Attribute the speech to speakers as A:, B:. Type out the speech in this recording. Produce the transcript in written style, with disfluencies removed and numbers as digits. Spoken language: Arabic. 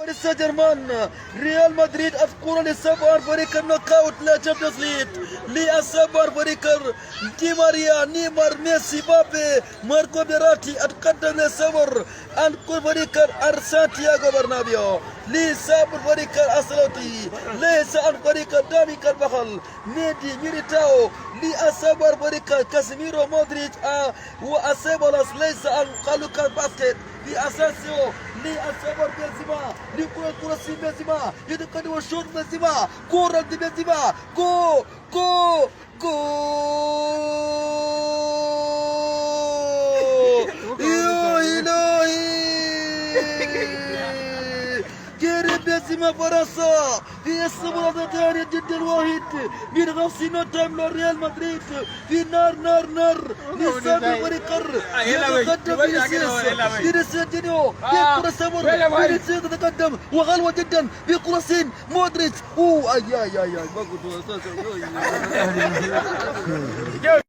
A: باريس سان جيرمان ريال مدريد الكرة لسبار فريق النوك اوت لا تشامبيونز ليج لسبار فريق دي ماريا نيمار ميسي بابي ماركو بيراتي اتقدم لسبر الكل فريق سانتياغو برنابيو لسبر فريق اسلوتي ليس الفريق داني كارفاخال نادي ميليتاو لسبر فريق كاسيميرو مودريتش واسيبولاس ليس القالوكا باسكت لأساسيو لأسابر بنزيما لكرة بنزيما يتقدم الشوط بنزيما كرة بنزيما جو جو جو يا إلهي كريم بنزيما فرنسا في الصبر الثاني جدا واحد من غفصنا تام ريال مدريد في نار نسابي فريقر يتقدم فينيسيوس جونيور بكرة سمر فينيسيوس يتقدم وغلوة جدا بكرة مودريتش اي ما قلت